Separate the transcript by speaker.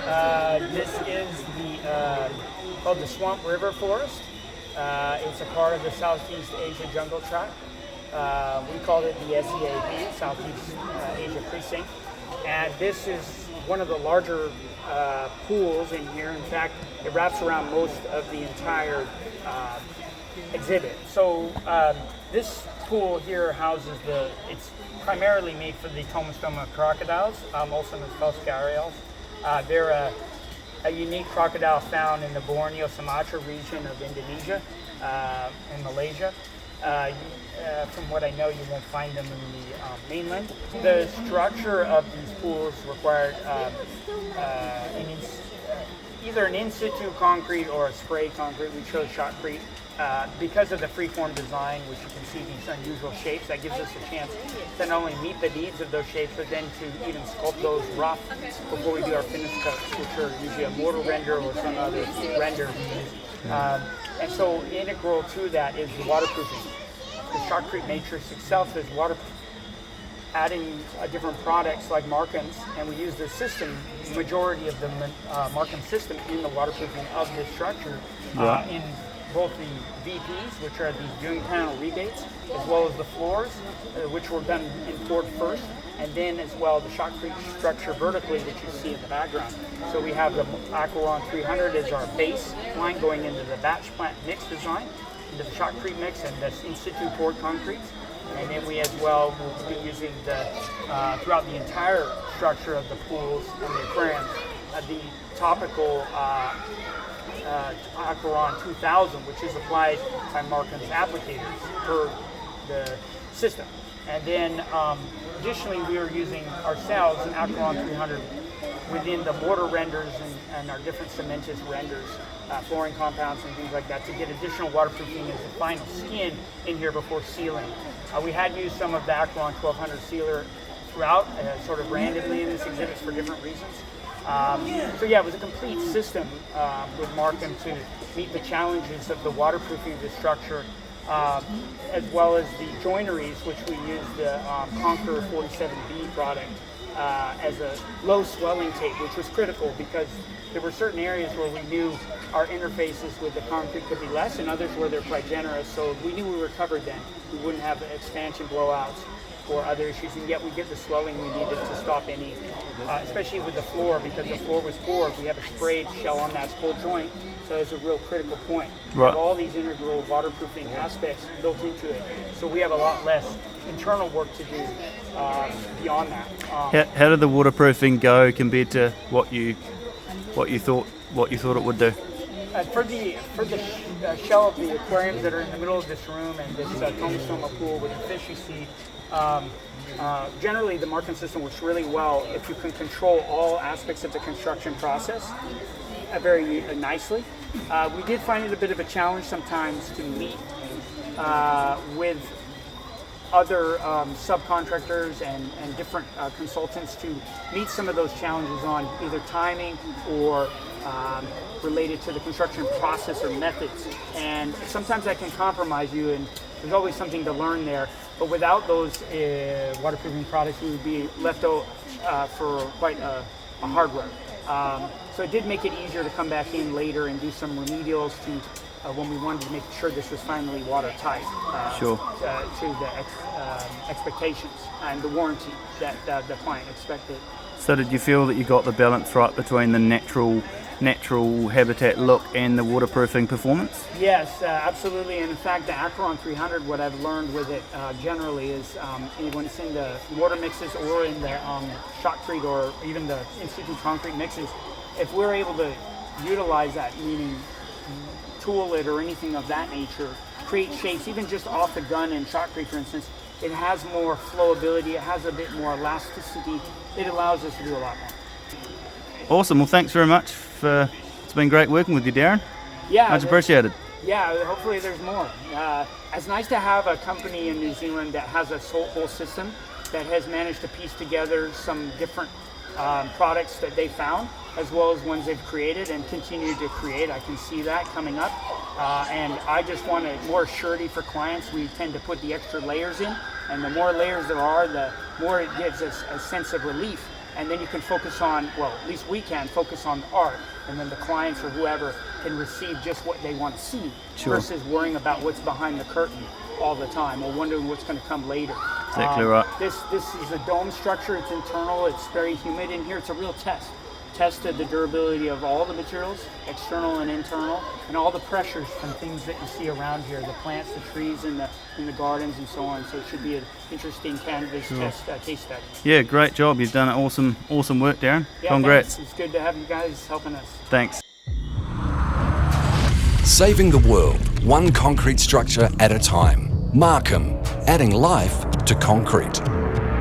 Speaker 1: This is called the Swamp River Forest. It's a part of the South-East Asia Jungle Tract. We call it the SEAP, South-East Asia Precinct. And this is one of the larger pools in here. In fact, it wraps around most of the entire exhibit. So this pool here houses it's primarily made for the Tomistoma Crocodiles, also known as Phalanscarials. They're a unique crocodile found in the Borneo, Sumatra region of Indonesia and Malaysia. From what I know, you won't find them in the mainland. The structure of these pools required either an in-situ concrete or a spray concrete. We chose shotcrete because of the freeform design, which you can see these unusual shapes. That gives us a chance to not only meet the needs of those shapes, but then to even sculpt those rough before we do our finished cuts, which are usually a mortar render or some other render we use. And so integral to that is the waterproofing. The shotcrete matrix itself is waterproof. Adding different products like Markham's, and we use the system, the majority of the Markham system in the waterproofing of this structure in both the VPs, which are these viewing panel rebates, as well as the floors, which were done in poured first, and then as well the shotcrete structure vertically that you see in the background. So we have the AQURON 300 as our base line going into the batch plant mix design, into the shotcrete mix and the in-situ poured concrete. And then we as well will be using throughout the entire structure of the pools and the aquariums, the topical AQURON 2000, which is applied by Markham's applicators per the system. And then additionally, we are using ourselves an AQURON 300 within the mortar renders and our different cementous renders, flooring compounds and things like that, to get additional waterproofing as the final skin in here before sealing. We had used some of the AQURON 1200 sealer throughout, sort of randomly in this exhibit for different reasons. So yeah, it was a complete system with Markham to meet the challenges of the waterproofing of the structure, as well as the joineries, which we used the CONQOR 47B product as a low swelling tape, which was critical because there were certain areas where we knew our interfaces with the concrete could be less, and others where they're quite generous. So we knew we were covered then. We wouldn't have expansion blowouts or other issues, and yet we get the swelling we needed to stop any, especially with the floor, because the floor was poured. We have a sprayed shell on that full joint, so it's a real critical point. We have all these integral waterproofing aspects built into it, so we have a lot less internal work to do beyond that.
Speaker 2: How did the waterproofing go compared to what you thought it would do?
Speaker 1: For the shell of the aquariums that are in the middle of this room and this Tomistoma pool with the fish you see, generally the Markham system works really well if you can control all aspects of the construction process very nicely. We did find it a bit of a challenge sometimes to meet with other subcontractors and different consultants to meet some of those challenges on either timing or related to the construction process or methods. And sometimes that can compromise you, and there's always something to learn there. But without those waterproofing products, we would be left out for quite a hard road. So it did make it easier to come back in later and do some remedials to when we wanted to make sure this was finally watertight to the expectations and the warranty that the client expected.
Speaker 2: So did you feel that you got the balance right between the natural habitat look and the waterproofing performance?
Speaker 1: Yes, absolutely. And in fact, the AQURON 300, what I've learned with it generally is when it's in the mortar mixes or in the shotcrete or even the in-situ concrete mixes, if we're able to utilize that, meaning tool it or anything of that nature, create shapes, even just off the gun in shotcrete, for instance, it has more flowability, it has a bit more elasticity, it allows us to do a lot more.
Speaker 2: Awesome, well thanks very much. It's been great working with you, Darin.
Speaker 1: Yeah,
Speaker 2: much appreciated.
Speaker 1: Yeah, hopefully there's more. It's nice to have a company in New Zealand that has a whole system that has managed to piece together some different products that they found, as well as ones they've created and continue to create. I can see that coming up. And I just want more surety for clients. We tend to put the extra layers in, and the more layers there are, the more it gives us a sense of relief and then you can focus on, well, at least we can focus on the art, and then the clients or whoever can receive just what they want to see,
Speaker 2: Sure.
Speaker 1: versus worrying about what's behind the curtain all the time or wondering what's going to come later.
Speaker 2: Exactly right.
Speaker 1: This is a dome structure. It's internal. It's very humid in here. It's a real test of the durability of all the materials, external and internal, and all the pressures from things that you see around here, the plants, the trees in the gardens and so on. So it should be an interesting canvas case study.
Speaker 2: Yeah, great job. You've done awesome work, Darin.
Speaker 1: Yeah,
Speaker 2: Congrats.
Speaker 1: thanks. It's good to have you guys helping us.
Speaker 2: Thanks.
Speaker 3: Saving the world, one concrete structure at a time. Markham, adding life to concrete.